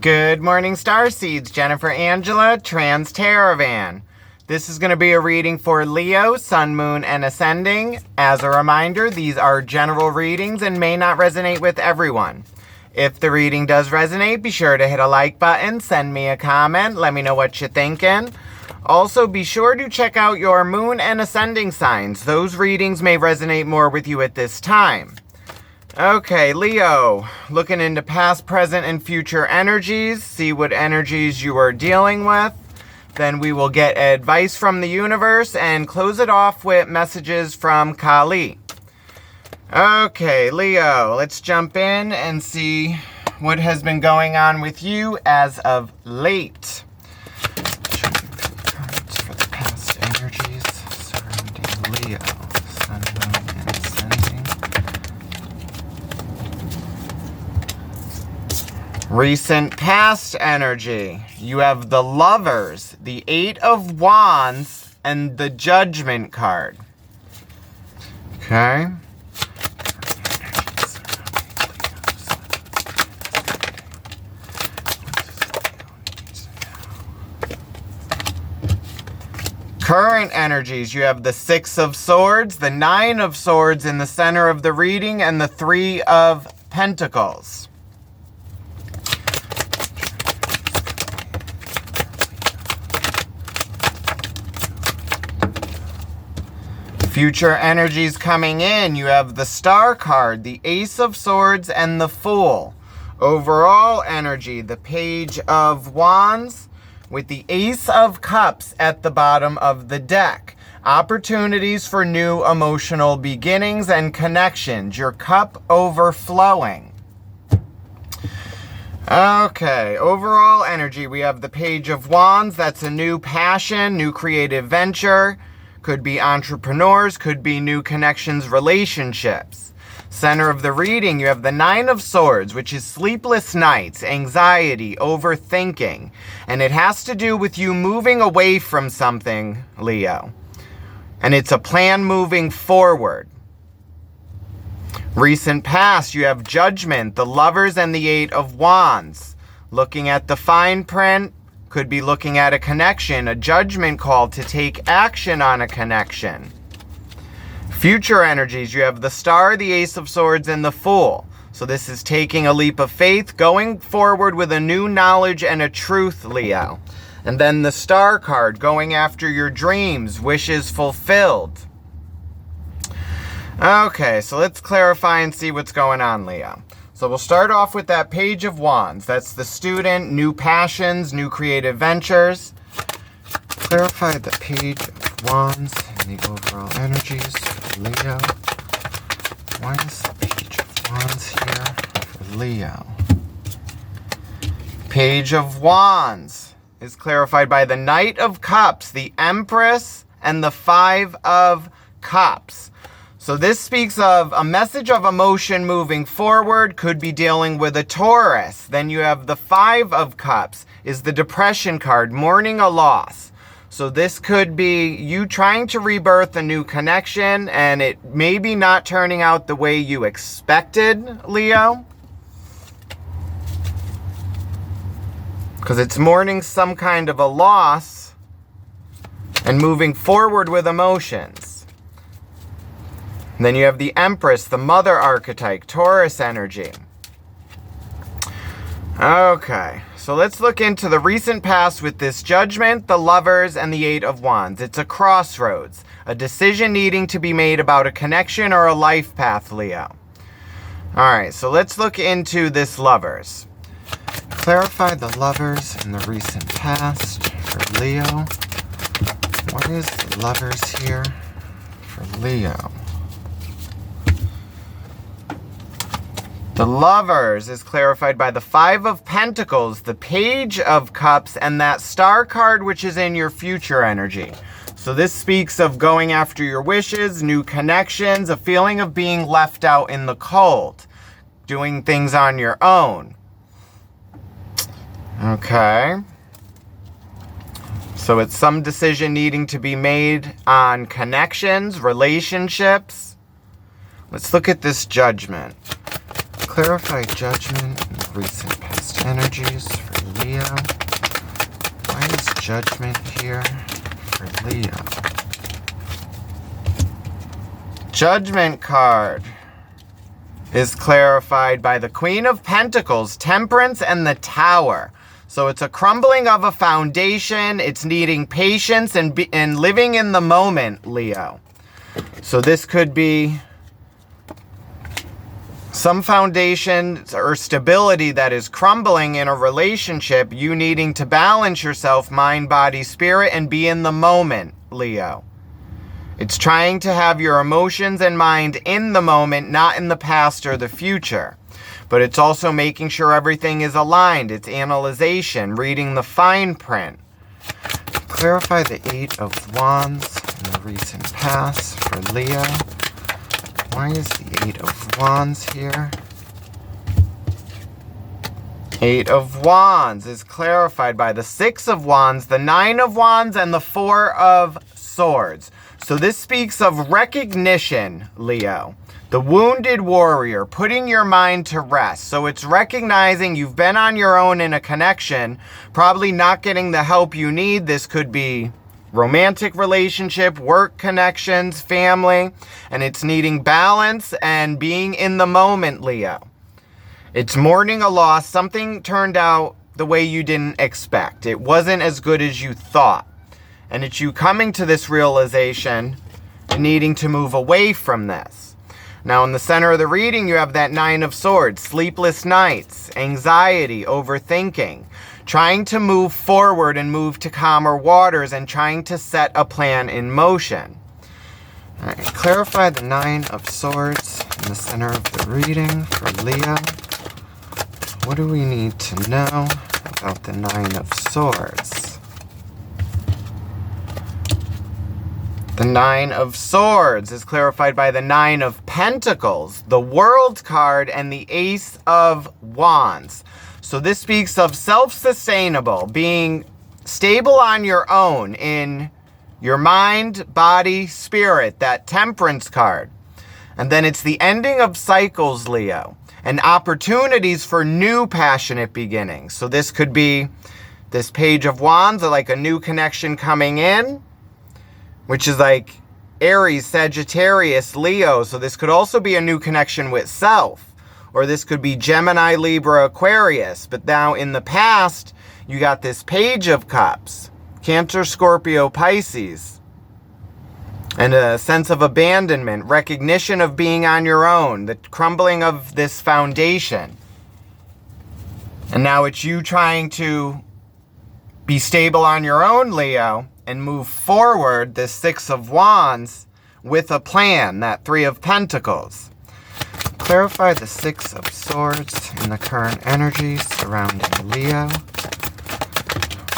Good morning, Starseeds. Jennifer Angela, Trans Caravan. This is going to be a reading for Leo, Sun, Moon, and Ascending. As a reminder, these are general readings and may not resonate with everyone. If the reading does resonate, be sure to hit a like button, send me a comment, let me know what you're thinking. Also, be sure to check out your Moon and Ascending signs. Those readings may resonate more with you at this time. Okay, Leo, looking into past, present, and future energies, see what energies you are dealing with. Then we will get advice from the universe and close it off with messages from Kali. Okay, Leo, let's jump in and see what has been going on with you as of late. Show you the cards for the past energies surrounding Leo, Sun, Moon, and Ascending. Recent past energy. You have the Lovers, the Eight of Wands, and the Judgment card. Okay. Current energies. You have the Six of Swords, the Nine of Swords in the center of the reading, and the Three of Pentacles. Future energies coming in, you have the Star card, the Ace of Swords, and the Fool. Overall energy, the Page of Wands with the Ace of Cups at the bottom of the deck. Opportunities for new emotional beginnings and connections. Your cup overflowing. Okay, overall energy, we have the Page of Wands. That's a new passion, new creative venture. Could be entrepreneurs, could be new connections, relationships. Center of the reading, you have the Nine of Swords, which is sleepless nights, anxiety, overthinking. And it has to do with you moving away from something, Leo. And it's a plan moving forward. Recent past, you have Judgment, the Lovers, and the Eight of Wands. Looking at the fine print, could be looking at a connection, a judgment call to take action on a connection. Future energies, you have the Star, the Ace of Swords, and the Fool. So this is taking a leap of faith, going forward with a new knowledge and a truth, Leo. And then the Star card, going after your dreams, wishes fulfilled. Okay, so let's clarify and see what's going on, Leo. So we'll start off with that Page of Wands. That's the student, new passions, new creative ventures. Clarify the Page of Wands and the overall energies for Leo. Why is the Page of Wands here for Leo? Page of Wands is clarified by the Knight of Cups, the Empress, and the Five of Cups. So this speaks of a message of emotion moving forward, could be dealing with a Taurus. Then you have the Five of Cups, is the Depression card, mourning a loss. So this could be you trying to rebirth a new connection, and it may be not turning out the way you expected, Leo. Because it's mourning some kind of a loss and moving forward with emotions. Then you have the Empress, the Mother archetype, Taurus energy. Okay, so let's look into the recent past with this Judgment, the Lovers, and the Eight of Wands. It's a crossroads, a decision needing to be made about a connection or a life path, Leo. Alright, so let's look into this Lovers. Clarify the Lovers in the recent past for Leo. What is the Lovers here for Leo? The Lovers is clarified by the Five of Pentacles, the Page of Cups, and that Star card, which is in your future energy. So this speaks of going after your wishes, new connections, a feeling of being left out in the cold, doing things on your own. Okay. So it's some decision needing to be made on connections, relationships. Let's look at this Judgment. Clarify Judgment in recent past energies for Leo. Why is Judgment here for Leo? Judgment card is clarified by the Queen of Pentacles, Temperance, and the Tower. So it's a crumbling of a foundation. It's needing patience and living in the moment, Leo. So this could be some foundation or stability that is crumbling in a relationship. You needing to balance yourself, mind, body, spirit, and be in the moment, Leo. It's trying to have your emotions and mind in the moment, not in the past or the future. But it's also making sure everything is aligned. It's analyzation, reading the fine print. Clarify the Eight of Wands in the recent past for Leo. Why is the Eight of Wands here? Eight of Wands is clarified by the Six of Wands, the Nine of Wands, and the Four of Swords. So this speaks of recognition, Leo. The wounded warrior, putting your mind to rest. So it's recognizing you've been on your own in a connection, probably not getting the help you need. This could be romantic relationship, work connections, family, and it's needing balance and being in the moment, Leo. It's mourning a loss. Something turned out the way you didn't expect. It wasn't as good as you thought. And it's you coming to this realization and needing to move away from this. Now, in the center of the reading, you have that Nine of Swords, sleepless nights, anxiety, overthinking, trying to move forward and move to calmer waters and trying to set a plan in motion. All right, clarify the Nine of Swords in the center of the reading for Leo. What do we need to know about the Nine of Swords? The Nine of Swords is clarified by the Nine of Pentacles, the World card, and the Ace of Wands. So this speaks of self-sustainable, being stable on your own in your mind, body, spirit, that Temperance card. And then it's the ending of cycles, Leo, and opportunities for new passionate beginnings. So this could be this Page of Wands, like a new connection coming in, which is like Aries, Sagittarius, Leo. So this could also be a new connection with self. Or this could be Gemini, Libra, Aquarius. But now in the past, you got this Page of Cups. Cancer, Scorpio, Pisces. And a sense of abandonment, recognition of being on your own, the crumbling of this foundation. And now it's you trying to be stable on your own, Leo, and move forward, this Six of Wands, with a plan, that Three of Pentacles. Clarify the Six of Swords in the current energy surrounding Leo.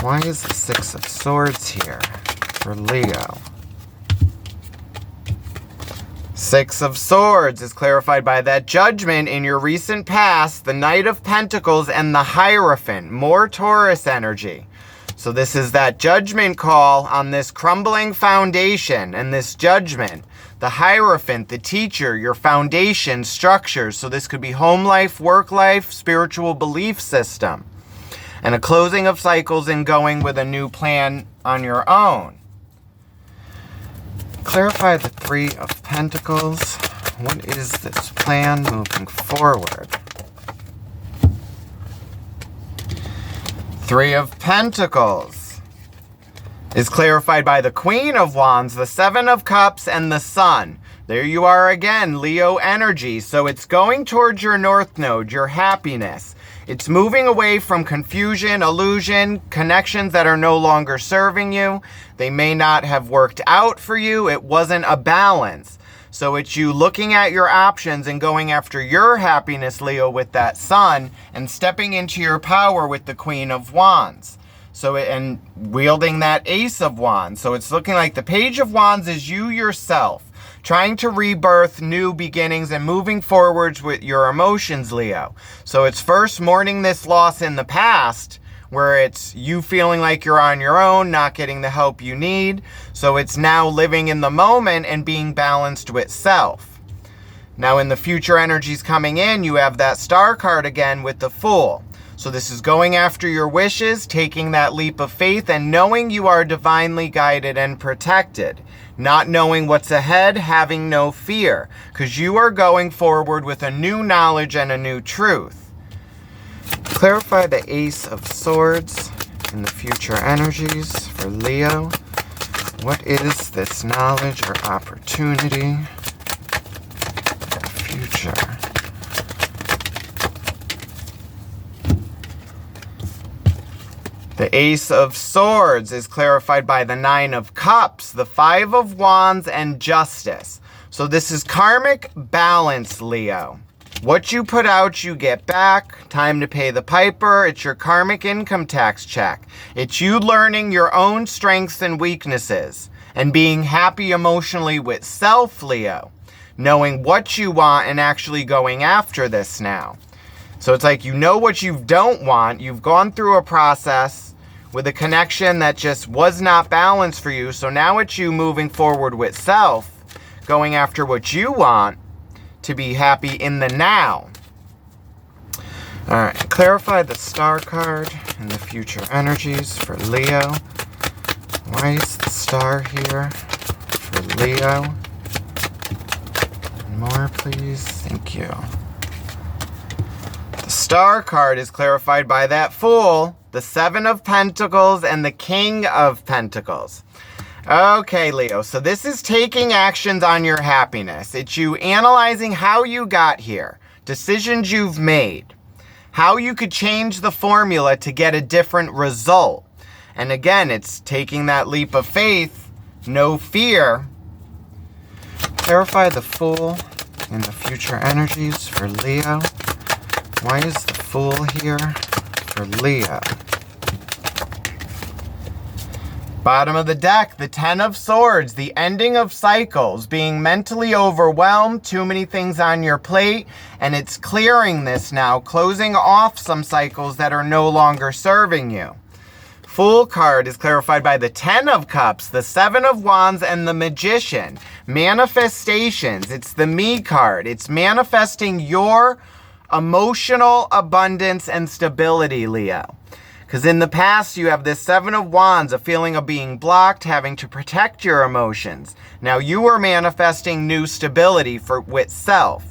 Why is the Six of Swords here for Leo? Six of Swords is clarified by that Judgment in your recent past, the Knight of Pentacles, and the Hierophant, more Taurus energy. So this is that judgment call on this crumbling foundation and this judgment. The Hierophant, the teacher, your foundation, structures. So this could be home life, work life, spiritual belief system. And a closing of cycles and going with a new plan on your own. Clarify the Three of Pentacles. What is this plan moving forward? Three of Pentacles is clarified by the Queen of Wands, the Seven of Cups, and the Sun. There you are again, Leo energy. So it's going towards your North Node, your happiness. It's moving away from confusion, illusion, connections that are no longer serving you. They may not have worked out for you. It wasn't a balance. So it's you looking at your options and going after your happiness, Leo, with that Sun, and stepping into your power with the Queen of Wands. So, and wielding that Ace of Wands. So it's looking like the Page of Wands is you yourself, trying to rebirth new beginnings and moving forwards with your emotions, Leo. So it's first mourning this loss in the past, where it's you feeling like you're on your own, not getting the help you need. So it's now living in the moment and being balanced with self. Now in the future energies coming in, you have that Star card again with the Fool. So this is going after your wishes, taking that leap of faith, and knowing you are divinely guided and protected. Not knowing what's ahead, having no fear, because you are going forward with a new knowledge and a new truth. Clarify the Ace of Swords in the future energies for Leo. What is this knowledge or opportunity for the future? The Ace of Swords is clarified by the Nine of Cups, the Five of Wands, and Justice. So this is karmic balance, Leo. What you put out, you get back. Time to pay the piper. It's your karmic income tax check. It's you learning your own strengths and weaknesses and being happy emotionally with self, Leo. Knowing what you want and actually going after this now. So it's like you know what you don't want. You've gone through a process with a connection that just was not balanced for you. So now it's you moving forward with self, going after what you want to be happy in the now. All right, clarify the Star card and the future energies for Leo. Why is the Star here for Leo? More, please. Thank you. The Star card is clarified by that Fool, the Seven of Pentacles, and the King of Pentacles. Okay, Leo, so this is taking actions on your happiness. It's you analyzing how you got here, decisions you've made, how you could change the formula to get a different result. And again, it's taking that leap of faith, no fear. Clarify the Fool and the future energies for Leo. Why is the Fool here for Leo? Bottom of the deck, the Ten of Swords, the ending of cycles, being mentally overwhelmed, too many things on your plate, and it's clearing this now, closing off some cycles that are no longer serving you. Fool card is clarified by the Ten of Cups, the Seven of Wands, and the Magician. Manifestations, it's the Me card. It's manifesting your emotional abundance and stability, Leo. Because in the past, you have this Seven of Wands, a feeling of being blocked, having to protect your emotions. Now you are manifesting new stability with self.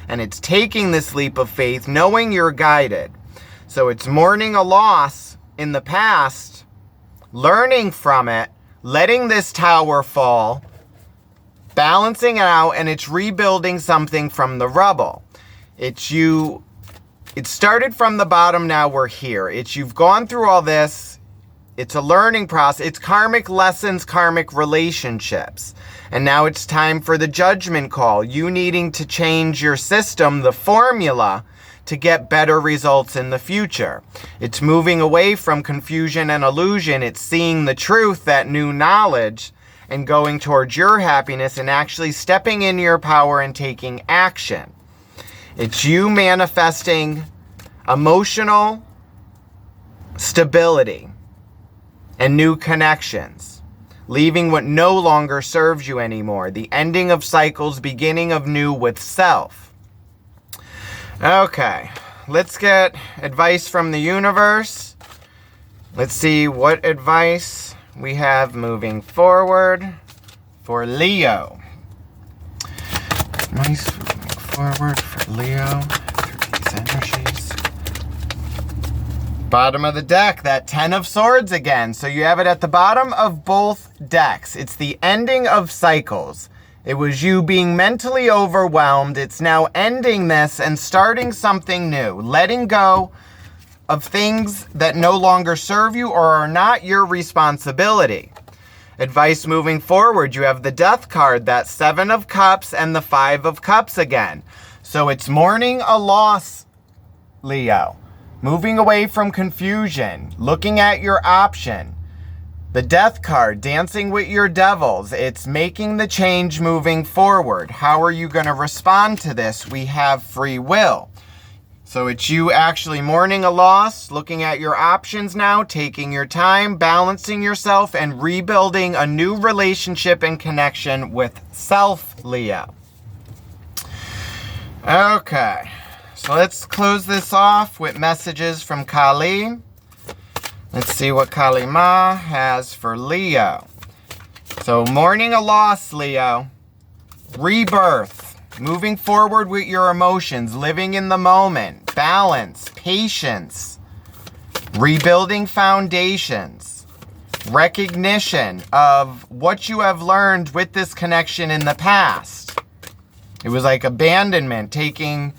And it's taking this leap of faith, knowing you're guided. So it's mourning a loss in the past, learning from it, letting this tower fall, balancing it out, and it's rebuilding something from the rubble. It started from the bottom, now we're here. You've gone through all this. It's a learning process. It's karmic lessons, karmic relationships. And now it's time for the judgment call. You needing to change your system, the formula, to get better results in the future. It's moving away from confusion and illusion. It's seeing the truth, that new knowledge, and going towards your happiness and actually stepping in your power and taking action. It's you manifesting emotional stability and new connections, leaving what no longer serves you anymore. The ending of cycles, beginning of new with self. Okay, let's get advice from the universe. Let's see what advice we have moving forward for Leo. Advice moving forward for Leo through these energies. Bottom of the deck, that Ten of Swords again. So you have it at the bottom of both decks. It's the ending of cycles. It was you being mentally overwhelmed. It's now ending this and starting something new. Letting go of things that no longer serve you or are not your responsibility. Advice moving forward, you have the Death card, that Seven of Cups, and the Five of Cups again. So it's mourning a loss, Leo. Moving away from confusion, looking at your option. The Death card, dancing with your devils. It's making the change moving forward. How are you going to respond to this? We have free will. So it's you actually mourning a loss, looking at your options now, taking your time, balancing yourself, and rebuilding a new relationship and connection with self, Leo. Okay. So let's close this off with messages from Kali. Let's see what Kali Ma has for Leo. So mourning a loss, Leo. Rebirth. Moving forward with your emotions. Living in the moment. Balance. Patience. Rebuilding foundations. Recognition of what you have learned with this connection in the past. It was like abandonment, taking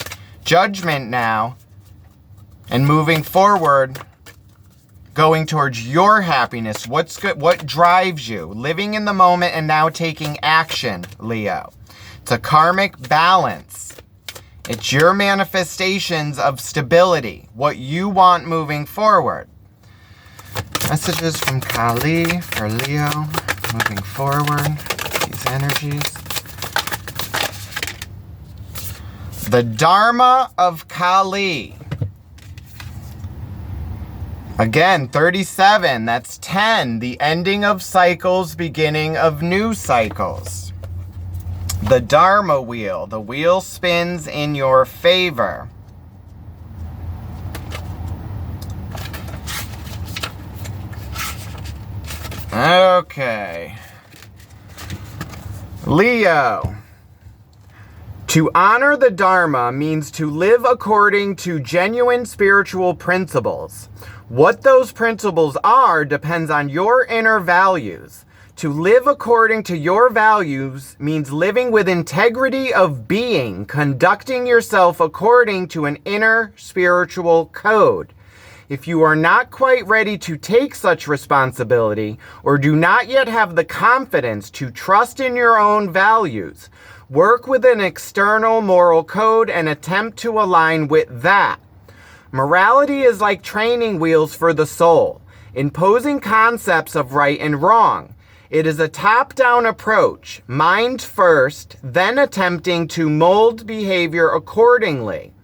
judgment now and moving forward, going towards your happiness. What's good? What drives you? Living in the moment and now taking action, Leo. It's a karmic balance. It's your manifestations of stability, what you want moving forward. Messages from Kali for Leo moving forward. These energies. The Dharma of Kali. Again, 37, that's 10. The ending of cycles, beginning of new cycles. The Dharma wheel. The wheel spins in your favor. Okay. Leo. To honor the Dharma means to live according to genuine spiritual principles. What those principles are depends on your inner values. To live according to your values means living with integrity of being, conducting yourself according to an inner spiritual code. If you are not quite ready to take such responsibility or do not yet have the confidence to trust in your own values, work with an external moral code and attempt to align with that. Morality is like training wheels for the soul, imposing concepts of right and wrong. It is a top-down approach, mind first, then attempting to mold behavior accordingly.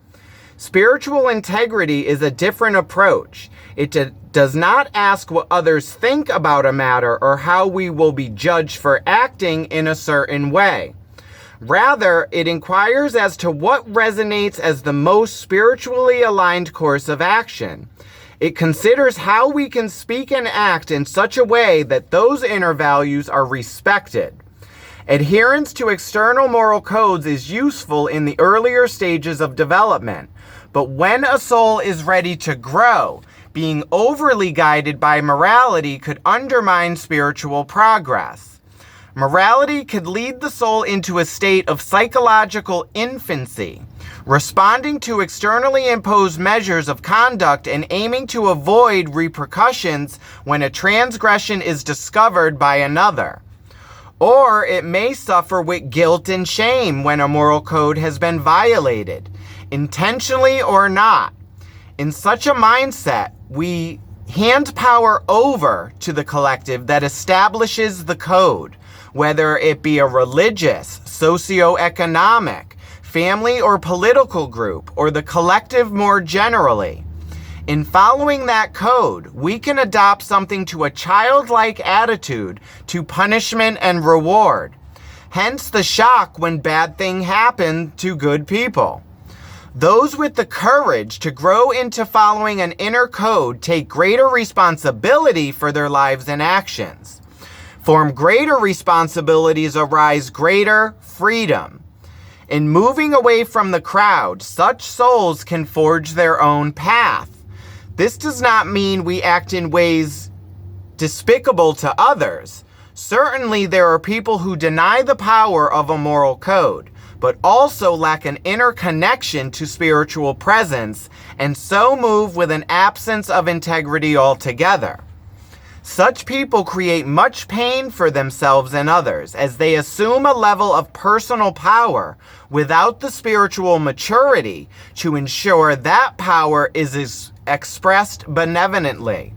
Spiritual integrity is a different approach. It does not ask what others think about a matter or how we will be judged for acting in a certain way. Rather, it inquires as to what resonates as the most spiritually aligned course of action. It considers how we can speak and act in such a way that those inner values are respected. Adherence to external moral codes is useful in the earlier stages of development, but when a soul is ready to grow, being overly guided by morality could undermine spiritual progress. Morality could lead the soul into a state of psychological infancy, responding to externally imposed measures of conduct and aiming to avoid repercussions when a transgression is discovered by another. Or it may suffer with guilt and shame when a moral code has been violated, intentionally or not. In such a mindset, we hand power over to the collective that establishes the code, whether it be a religious, socio-economic, family or political group, or the collective more generally. In following that code, we can adopt something to a childlike attitude to punishment and reward. Hence the shock when bad things happen to good people. Those with the courage to grow into following an inner code take greater responsibility for their lives and actions. From greater responsibilities arise greater freedom. In moving away from the crowd, such souls can forge their own path. This does not mean we act in ways despicable to others. Certainly there are people who deny the power of a moral code, but also lack an inner connection to spiritual presence, and so move with an absence of integrity altogether. Such people create much pain for themselves and others as they assume a level of personal power without the spiritual maturity to ensure that power is expressed benevolently.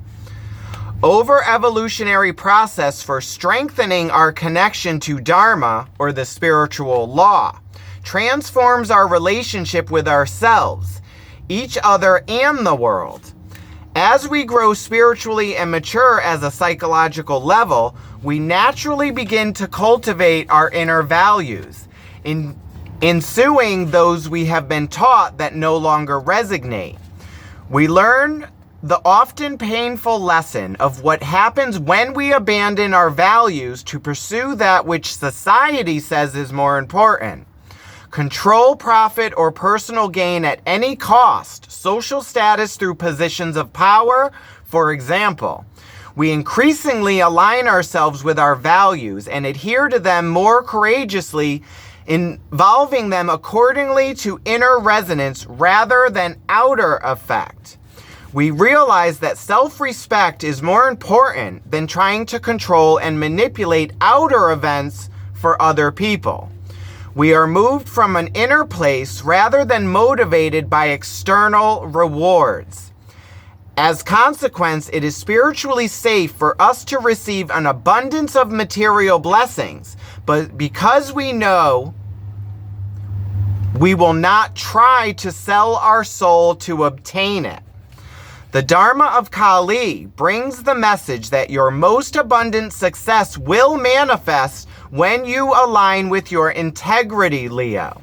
Over-evolutionary process for strengthening our connection to Dharma, or the spiritual law, transforms our relationship with ourselves, each other, and the world. As we grow spiritually and mature as a psychological level, we naturally begin to cultivate our inner values. ensuing those we have been taught that no longer resonate. We learn the often painful lesson of what happens when we abandon our values to pursue that which society says is more important. Control, profit, or personal gain at any cost, social status through positions of power, for example. We increasingly align ourselves with our values and adhere to them more courageously, involving them accordingly to inner resonance rather than outer effect. We realize that self-respect is more important than trying to control and manipulate outer events for other people. We are moved from an inner place rather than motivated by external rewards. As consequence, it is spiritually safe for us to receive an abundance of material blessings, but because we know, we will not try to sell our soul to obtain it. The Dharma of Kali brings the message that your most abundant success will manifest when you align with your integrity, Leo.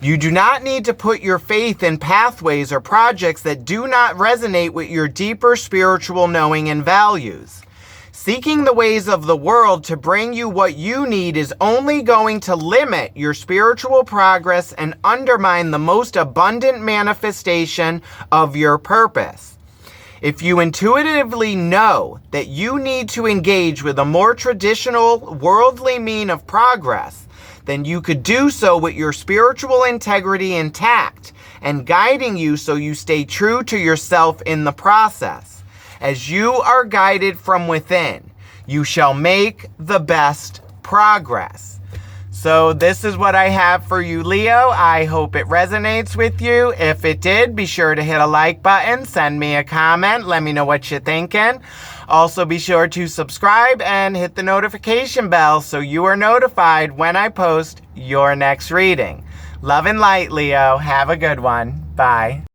You do not need to put your faith in pathways or projects that do not resonate with your deeper spiritual knowing and values. Seeking the ways of the world to bring you what you need is only going to limit your spiritual progress and undermine the most abundant manifestation of your purpose. If you intuitively know that you need to engage with a more traditional, worldly mean of progress, then you could do so with your spiritual integrity intact and guiding you so you stay true to yourself in the process. As you are guided from within, you shall make the best progress. So this is what I have for you, Leo. I hope it resonates with you. If it did, be sure to hit a like button, send me a comment, let me know what you're thinking. Also, be sure to subscribe and hit the notification bell so you are notified when I post your next reading. Love and light, Leo. Have a good one. Bye.